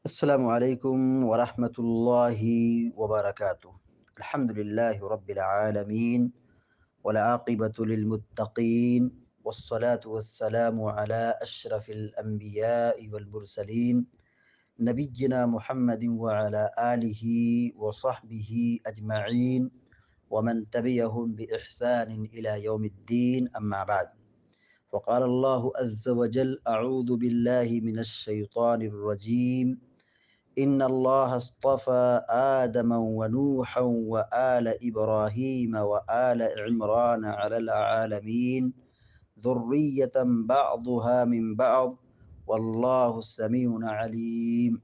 السلام عليكم ورحمة الله وبركاته. الحمد لله رب العالمين، والعاقبة للمتقين، والصلاة والسلام على أشرف الأنبياء والمرسلين، نبينا محمد وعلى آله وصحبه أجمعين، ومن تبعهم بإحسان إلى يوم الدين. أما بعد، فقال الله عز وجل: أعوذ بالله من الشيطان الرجيم. إن الله اصطفى آدم ونوحا وآل إبراهيم وآل عمران على العالمين ذرية بعضها من بعض واللہ سمیع علیم۔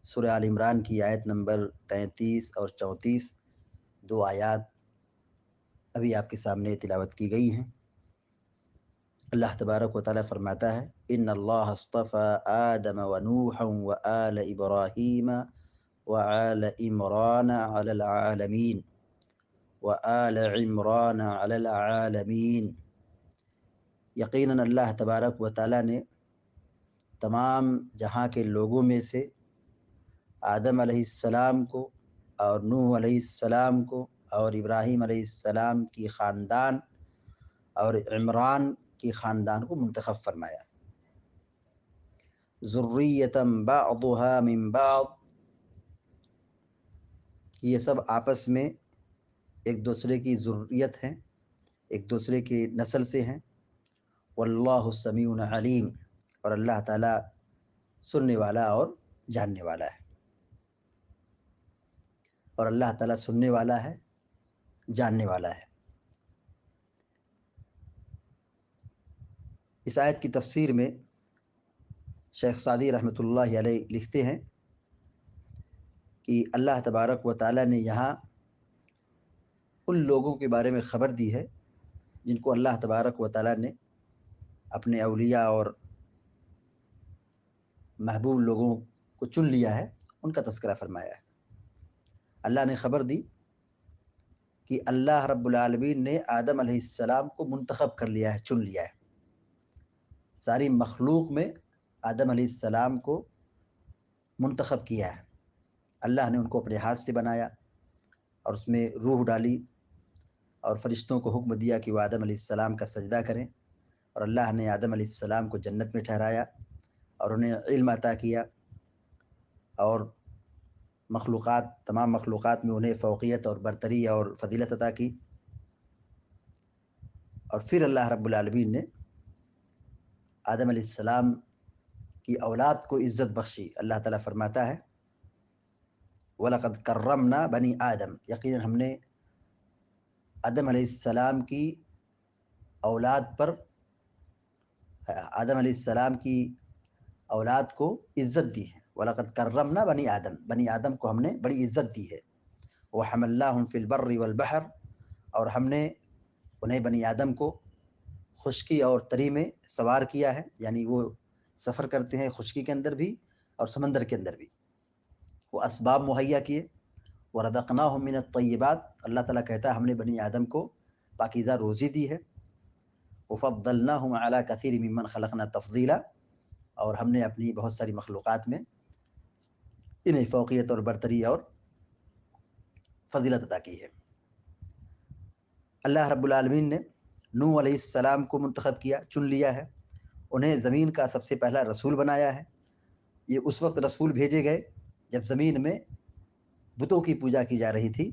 سورہ آل عمران کی آیت نمبر 33 اور 34، دو آیات ابھی آپ کے سامنے تلاوت کی گئی ہیں۔ اللہ تبارک و تعالیٰ فرماتا ہے: ان اللہ اصطفى آدم ونوحا وآل ابراہیم وآل عمران علی العالمین وآل عمران علی العالمین۔ یقیناً اللہ تبارک و تعالیٰ نے تمام جہاں کے لوگوں میں سے آدم علیہ السلام کو اور نوح علیہ السلام کو اور ابراہیم علیہ السلام کی خاندان اور عمران کی خاندان کو منتخب فرمایا۔ ذریۃ بعضها من بعض، یہ سب آپس میں ایک دوسرے کی ذریت ہیں، ایک دوسرے کی نسل سے ہیں۔ واللہ سمیع علیم، اور اللہ تعالیٰ سننے والا اور جاننے والا ہے۔ اور اللہ تعالیٰ سننے والا ہے، جاننے والا ہے۔ اس آیت کی تفسیر میں شیخ سعدی رحمۃ اللہ علیہ لکھتے ہیں کہ اللہ تبارک و تعالیٰ نے یہاں ان لوگوں کے بارے میں خبر دی ہے جن کو اللہ تبارک و تعالیٰ نے اپنے اولیاء اور محبوب لوگوں کو چن لیا ہے، ان کا تذکرہ فرمایا ہے۔ اللہ نے خبر دی کہ اللہ رب العالمین نے آدم علیہ السلام کو منتخب کر لیا ہے، چن لیا ہے۔ ساری مخلوق میں آدم علیہ السلام کو منتخب کیا ہے۔ اللہ نے ان کو اپنے ہاتھ سے بنایا اور اس میں روح ڈالی، اور فرشتوں کو حکم دیا کہ وہ آدم علیہ السلام کا سجدہ کریں، اور اللہ نے آدم علیہ السلام کو جنت میں ٹھہرایا اور انہیں علم عطا کیا، اور تمام مخلوقات میں انہیں فوقیت اور برتری اور فضیلت عطا کی۔ اور پھر اللہ رب العالمین نے آدم علیہ السلام کی اولاد کو عزت بخشی۔ اللہ تعالیٰ فرماتا ہے: وَلَقَدْ كَرَّمْنَا بَنِي آدم، یقیناً ہم نے آدم علیہ السلام کی اولاد پر، آدم علیہ السلام کی اولاد کو عزت دی ہے۔ وَلَقَدْ كَرَّمْنَا بَنِي آدم، بنی آدم کو ہم نے بڑی عزت دی ہے۔ وَحَمَلْنَاهُمْ فِي الْبَرِّ وَالْبَحْرِ، اور ہم نے انہیں بنی آدم کو خشکی اور تری میں سوار کیا ہے، یعنی وہ سفر کرتے ہیں خشکی کے اندر بھی اور سمندر کے اندر بھی۔ وہ اسباب مہیا کیے۔ وَرَزَقْنَاهُم مِّنَ الطَّيِّبَاتِ، اللہ تعالیٰ کہتا ہے ہم نے بنی آدم کو پاکیزہ روزی دی ہے۔ وَفَضَّلْنَاهُمْ عَلَىٰ كَثِيرٍ مِّمَّنْ خَلَقْنَا تَفْضِيلًا، اور ہم نے اپنی بہت ساری مخلوقات میں انہیں فوقیت اور برتری اور فضیلت عطا کی ہے۔ اللہ رب العالمین نے نوح علیہ السلام کو منتخب کیا، چن لیا ہے، انہیں زمین کا سب سے پہلا رسول بنایا ہے۔ یہ اس وقت رسول بھیجے گئے جب زمین میں بتوں کی پوجا کی جا رہی تھی،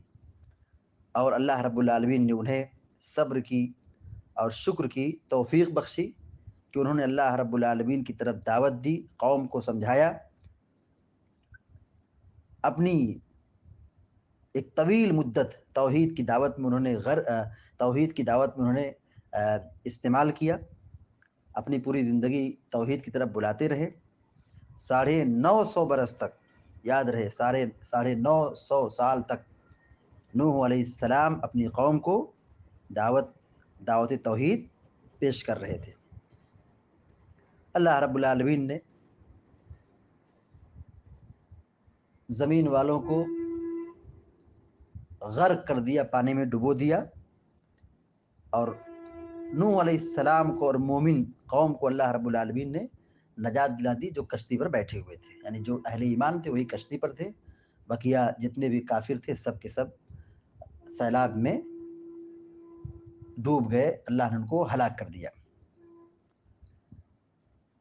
اور اللہ رب العالمین نے انہیں صبر کی اور شکر کی توفیق بخشی کہ انہوں نے اللہ رب العالمین کی طرف دعوت دی، قوم کو سمجھایا، اپنی ایک طویل مدت توحید کی دعوت میں انہوں نے استعمال کیا، اپنی پوری زندگی توحید کی طرف بلاتے رہے۔ 950 برس تک، یاد رہے 950 سال تک نوح علیہ السلام اپنی قوم کو دعوت توحید پیش کر رہے تھے۔ اللہ رب العالمین نے زمین والوں کو غرق کر دیا، پانی میں ڈبو دیا، اور نوح علیہ السلام کو اور مومن قوم کو اللہ رب العالمین نے نجات دلا دی جو کشتی پر بیٹھے ہوئے تھے، یعنی جو اہل ایمان تھے وہی کشتی پر تھے، بقیہ جتنے بھی کافر تھے سب کے سب سیلاب میں ڈوب گئے، اللہ نے ان کو ہلاک کر دیا۔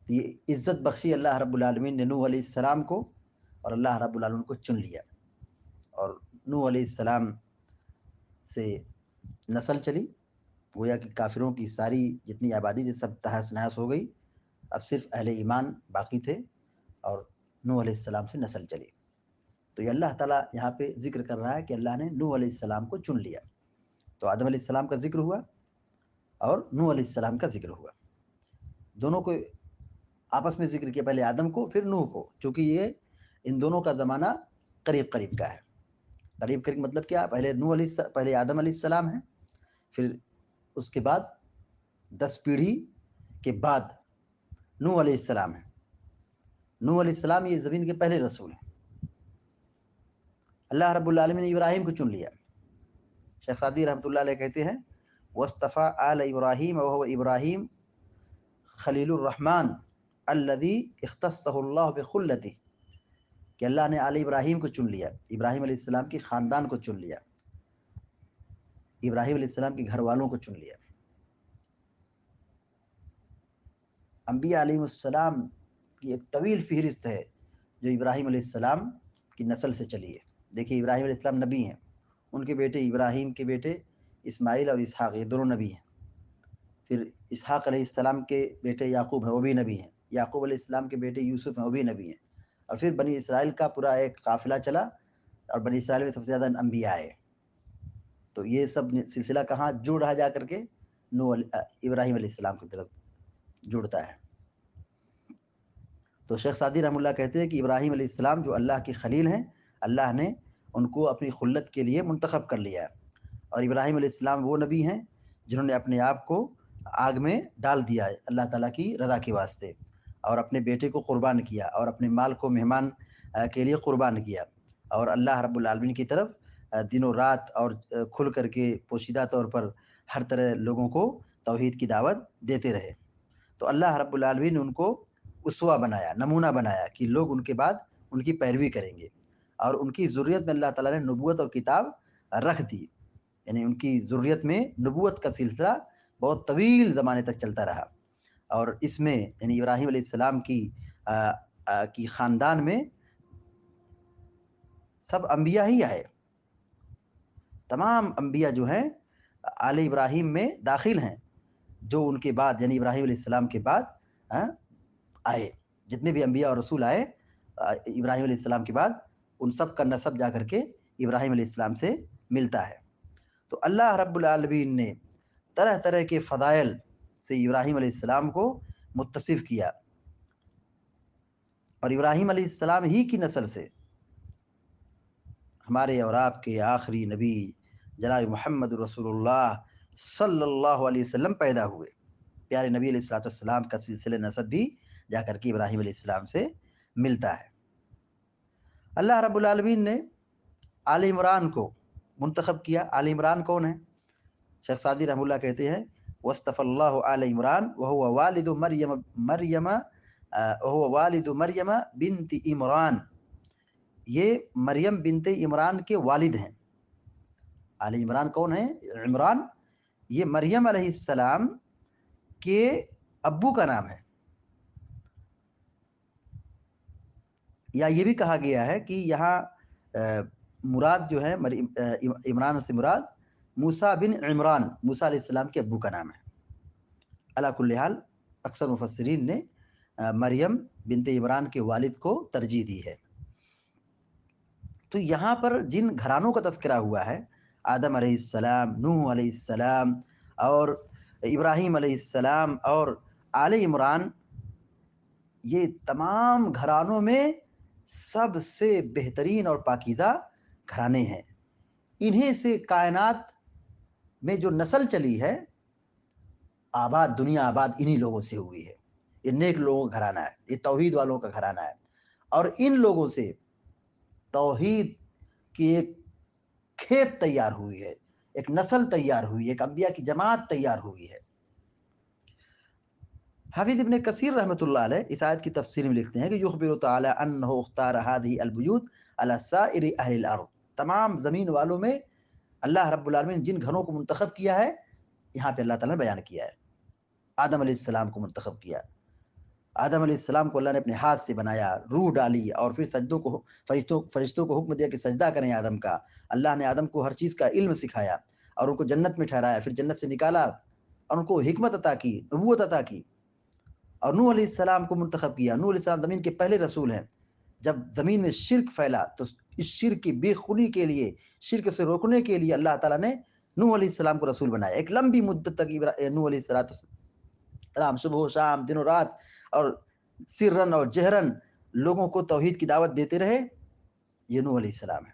تو یہ عزت بخشی اللہ رب العالمین نے نوح علیہ السلام کو، اور اللہ رب العالمین کو چن لیا، اور نوح علیہ السلام سے نسل چلی، گویا کہ کافروں کی ساری جتنی آبادی تھی سب تہس نہس ہو گئی، اب صرف اہل ایمان باقی تھے، اور نوح علیہ السلام سے نسل چلی۔ تو یہ اللہ تعالیٰ یہاں پہ ذکر کر رہا ہے کہ اللہ نے نوح علیہ السلام کو چن لیا۔ تو آدم علیہ السلام کا ذکر ہوا اور نوح علیہ السلام کا ذکر ہوا، دونوں کو آپس میں ذکر کیا، پہلے آدم کو پھر نوح کو، چونکہ یہ ان دونوں کا زمانہ قریب قریب کا ہے۔ قریب قریب مطلب کیا؟ پہلے آدم علیہ السلام ہے، پھر اس کے بعد 10 پیڑھی کے بعد نوح علیہ السلام ہے۔ نوح علیہ السلام یہ زمین کے پہلے رسول ہیں۔ اللہ رب العالمین نے ابراہیم کو چن لیا۔ شیخ سعدی رحمۃ اللہ علیہ کہتے ہیں وَاصْطَفَىٰ آلَ ابراہیم وَهُوَ ابراہیم خلیل الرحمن الذی اختصہ اللہ بخلتہ، کہ اللہ نے آل ابراہیم کو چن لیا، ابراہیم علیہ السلام کی خاندان کو چن لیا، ابراہیم علیہ السلام کے گھر والوں کو چن لیا۔ انبیاء علیہ السلام کی ایک طویل فہرست ہے جو ابراہیم علیہ السلام کی نسل سے چلی ہے۔ دیکھیے ابراہیم علیہ السلام نبی ہیں، ان کے بیٹے ابراہیم کے بیٹے اسماعیل اور اسحاق یہ دونوں نبی ہیں۔ پھر اسحاق علیہ السلام کے بیٹے یعقوب ہیں، وہ بھی نبی ہیں۔ یعقوب علیہ السلام کے بیٹے یوسف ہیں، وہ بھی نبی ہیں۔ اور پھر بنی اسرائیل کا پورا ایک قافلہ چلا، اور بنی اسرائیل میں سب سے زیادہ انبیاء آئے۔ تو یہ سب سلسلہ کہاں جڑ رہا جا کر کے؟ ابراہیم علیہ السلام کی طرف جڑتا ہے۔ تو شیخ سعدی رحمہ اللہ کہتے ہیں کہ ابراہیم علیہ السلام جو اللہ کے خلیل ہیں، اللہ نے ان کو اپنی خلت کے لیے منتخب کر لیا ہے، اور ابراہیم علیہ السلام وہ نبی ہیں جنہوں نے اپنے آپ کو آگ میں ڈال دیا ہے اللہ تعالیٰ کی رضا کے واسطے، اور اپنے بیٹے کو قربان کیا، اور اپنے مال کو مہمان کے لیے قربان کیا، اور اللہ رب العالمین کی طرف دن و رات اور کھل کر کے پوشیدہ طور پر ہر طرح لوگوں کو توحید کی دعوت دیتے رہے۔ تو اللہ رب العالمین نے ان کو اسوہ بنایا، نمونہ بنایا کہ لوگ ان کے بعد ان کی پیروی کریں گے، اور ان کی ذریت میں اللہ تعالیٰ نے نبوت اور کتاب رکھ دی، یعنی ان کی ذریت میں نبوت کا سلسلہ بہت طویل زمانے تک چلتا رہا۔ اور اس میں یعنی ابراہیم علیہ السلام کی خاندان میں سب انبیاء ہی آئے، تمام انبیاء جو ہیں آل ابراہیم میں داخل ہیں، جو ان کے بعد یعنی ابراہیم علیہ السلام کے بعد آئے، جتنے بھی انبیاء اور رسول آئے ابراہیم علیہ السلام کے بعد، ان سب کا نسب جا کر کے ابراہیم علیہ السلام سے ملتا ہے۔ تو اللہ رب العالمین نے طرح طرح کے فضائل سے ابراہیم علیہ السلام کو متصف کیا، اور ابراہیم علیہ السلام ہی کی نسل سے ہمارے اور آپ کے آخری نبی جناب محمد رسول اللہ صلی اللہ علیہ وسلم پیدا ہوئے۔ پیارے نبی علیہ السلام کا سلسلہ نسب بھی جا کر کے ابراہیم علیہ السلام سے ملتا ہے۔ اللہ رب العالمین نے آل عمران کو منتخب کیا۔ آل عمران کون ہے؟ شیخ سعدی رحمہ اللہ کہتے ہیں وَاصْطَفَى اللَّهُ آلَ عمران وَهُوَ وَالِدُ مَرْيَمَ بنت عمران، یہ مریم بنت عمران کے والد ہیں۔ آل عمران کون ہیں؟ عمران یہ مریم علیہ السلام کے ابو کا نام ہے، یا یہ بھی کہا گیا ہے کہ یہاں مراد جو ہے عمران سے مراد موسیٰ بن عمران، موسیٰ علیہ السلام کے ابو کا نام ہے۔ علی کل حال اکثر مفسرین نے مریم بنت عمران کے والد کو ترجیح دی ہے۔ تو یہاں پر جن گھرانوں کا تذکرہ ہوا ہے، آدم علیہ السلام، نوح علیہ السلام، اور ابراہیم علیہ السلام، اور آل عمران، یہ تمام گھرانوں میں سب سے بہترین اور پاکیزہ گھرانے ہیں۔ انہیں سے کائنات میں جو نسل چلی ہے، آباد دنیا آباد انہی لوگوں سے ہوئی ہے۔ یہ نیک لوگوں کا گھرانہ ہے، یہ توحید والوں کا گھرانہ ہے، اور ان لوگوں سے توحید کی ایک کھیپ تیار ہوئی ہے، ایک نسل تیار ہوئی ہے، ایک انبیاء کی جماعت تیار ہوئی ہے۔ حافظ ابن کثیر رحمۃ اللہ علیہ اس آیت کی تفسیر میں لکھتے ہیں کہ یخبر تعالی انہ اختار هذه البیوت علی سائر اہل الارض، تمام زمین والوں میں اللہ رب العالمین جن گھروں کو منتخب کیا ہے یہاں پہ اللہ تعالیٰ نے بیان کیا ہے۔ آدم علیہ السلام کو منتخب کیا، آدم علیہ السلام کو اللہ نے اپنے ہاتھ سے بنایا، روح ڈالی، اور پھر سجدوں کو فرشتوں کو حکم دیا کہ سجدہ کریں آدم کا۔ اللہ نے آدم کو ہر چیز کا علم سکھایا اور ان کو جنت میں ٹھہرایا، پھر جنت سے نکالا اور ان کو حکمت عطا کی، نبوت عطا کی، اور نوح علیہ السلام کو منتخب کیا۔ نوح علیہ السلام زمین کے پہلے رسول ہیں۔ جب زمین میں شرک پھیلا تو اس شرک کی بے خونی کے لیے، شرک سے روکنے کے لیے اللہ تعالیٰ نے نوح علیہ السلام کو رسول بنایا۔ ایک لمبی مدت تک نوح علیہ السلام صبح و شام، دن و رات، اور سرن اور جہرن لوگوں کو توحید کی دعوت دیتے رہے۔ یہ نوح علیہ السلام ہے۔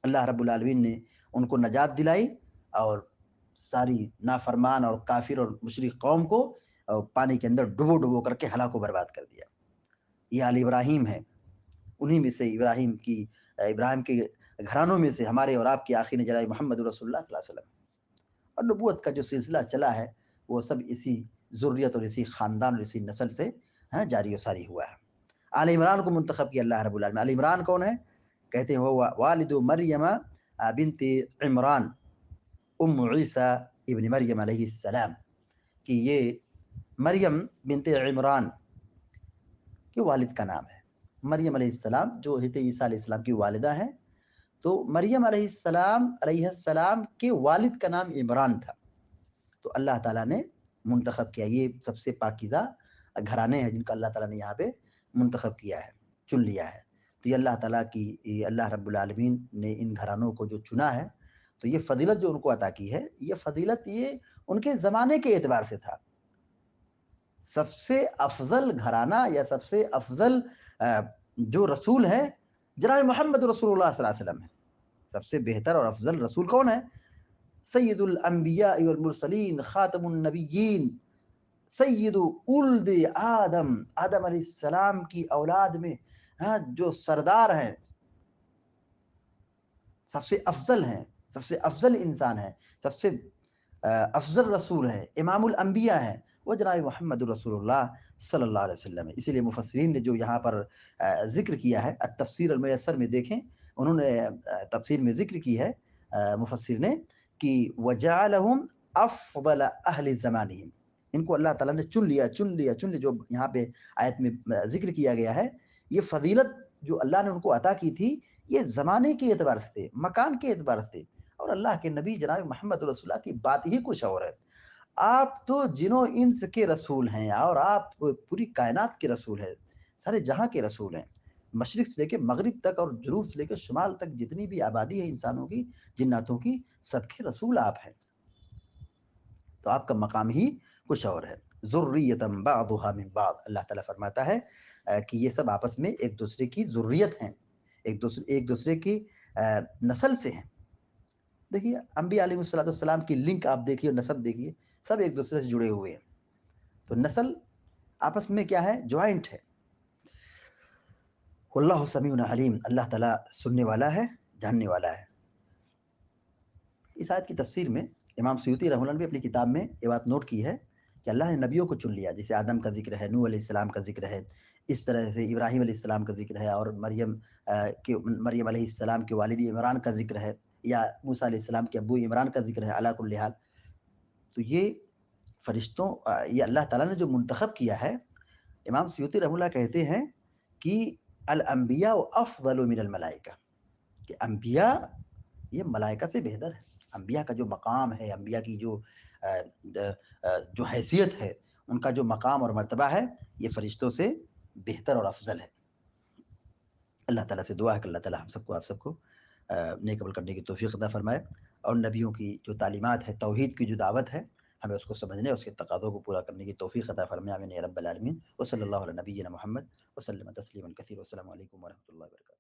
اللہ رب العالمین نے ان کو نجات دلائی اور ساری نافرمان اور کافر اور مشرک قوم کو پانی کے اندر ڈبو ڈبو کر کے ہلاک و برباد کر دیا۔ یہ آل ابراہیم ہے، انہی میں سے ابراہیم کے گھرانوں میں سے ہمارے اور آپ کے آخری جناب محمد رسول اللہ صلی اللہ علیہ وسلم۔ اور نبوت کا جو سلسلہ چلا ہے وہ سب اسی ذریت اور اسی خاندان اور اسی نسل سے جاری و ساری ہوا ہے۔ آل عمران کو منتخب کیا اللہ رب العالمین۔ آل عمران کون ہے؟ کہتے ہیں وہ والد مریم بنت عمران ام عیسیٰ ابن مریم علیہ السلام، کہ یہ مریم بنت عمران کے والد کا نام ہے۔ مریم علیہ السلام جو حضرت عیسیٰ علیہ السلام کی والدہ ہیں، تو مریم علیہ السلام کے والد کا نام عمران تھا، تو اللہ تعالیٰ نے منتخب کیا۔ یہ سب سے پاکیزہ گھرانے ہیں جن کا اللہ تعالیٰ نے یہاں پہ منتخب کیا ہے، چن لیا ہے۔ تو یہ اللہ تعالیٰ کی، اللہ رب العالمین نے ان گھرانوں کو جو چنا ہے، تو یہ فضیلت جو ان کو عطا کی ہے، یہ فضیلت یہ ان کے زمانے کے اعتبار سے تھا۔ سب سے افضل گھرانہ یا سب سے افضل جو رسول ہے جناب محمد رسول اللہ صلی اللہ علیہ وسلم ہے۔ سب سے بہتر اور افضل رسول کون ہے؟ سید الانبیاء والمرسلین، خاتم النبیین، سید اولد آدم، آدم علیہ السلام کی اولاد میں جو سردار ہیں، سب سے افضل ہیں، سب سے افضل انسان ہیں، سب سے افضل رسول ہے، امام الانبیاء ہیں، وہ جناب محمد رسول اللہ صلی اللہ علیہ وسلم ہے۔ اسی لیے مفسرین نے جو یہاں پر ذکر کیا ہے، التفسیر المیسر میں دیکھیں، انہوں نے تفسیر میں ذکر کی ہے مفسر نے کہ وجعلہم افضل اہل زمانہم، ان کو اللہ تعالیٰ نے چن لیا جو یہاں پہ آیت میں ذکر کیا گیا ہے۔ یہ فضیلت جو اللہ نے ان کو عطا کی تھی، یہ زمانے کے اعتبار سے تھے، مکان کے اعتبار سے، اور اللہ کے نبی جناب محمد رسول اللہ کی بات ہی کچھ اور ہے۔ آپ تو جنوں انس کے رسول ہیں اور آپ پوری کائنات کے رسول ہیں، سارے جہاں کے رسول ہیں، مشرق سے لے کے مغرب تک اور جنوب سے لے کے شمال تک جتنی بھی آبادی ہے انسانوں کی، جناتوں کی، سب کے رسول آپ ہیں، تو آپ کا مقام ہی کچھ اور ہے۔ ذریۃ بعضھا من بعض، اللہ تعالیٰ فرماتا ہے کہ یہ سب آپس میں ایک دوسرے کی ذریت ہیں، ایک دوسرے کی نسل سے ہیں۔ دیکھیے انبیاء علیہ السلام کی لنک آپ دیکھیے، نسب دیکھیے، سب ایک دوسرے سے جڑے ہوئے ہیں، تو نسل آپس میں کیا ہے؟ جوائنٹ ہے۔ واللہ سمیع علیم، اللہ تعالیٰ سننے والا ہے، جاننے والا ہے۔ اس آیت کی تفسیر میں امام سیوطی رحمہ اللہ نے بھی اپنی کتاب میں یہ بات نوٹ کی ہے کہ اللہ نے نبیوں کو چن لیا، جیسے آدم کا ذکر ہے، نوح علیہ السلام کا ذکر ہے، اس طرح سے ابراہیم علیہ السلام کا ذکر ہے، اور مریم علیہ السلام کے والد عمران کا ذکر ہے، یا موسیٰ علیہ السلام کے ابو عمران کا ذکر ہے، علی کل حال۔ تو یہ فرشتوں، یہ اللہ تعالیٰ نے جو منتخب کیا ہے، امام سیوطی رحمہ اللہ کہتے ہیں کہ الانبیاء افضل من الملائکہ، کہ انبیاء یہ ملائکہ سے بہتر ہے۔ انبیاء کا جو مقام ہے، انبیاء کی جو حیثیت ہے، ان کا جو مقام اور مرتبہ ہے، یہ فرشتوں سے بہتر اور افضل ہے۔ اللہ تعالیٰ سے دعا ہے کہ اللہ تعالیٰ ہم سب کو، آپ سب کو نیک عمل کرنے کی توفیق عطا فرمائے، اور نبیوں کی جو تعلیمات ہے، توحید کی جو دعوت ہے، ہمیں اس کو سمجھنے، اس کے تقاضوں کو پورا کرنے کی توفیق عطا فرمائے، آمین یا رب العالمین۔ وصلی اللہ علی نبینا محمد وسلم تسلیما کثیرا، والسلام علیکم ورحمۃ اللہ وبرکاتہ۔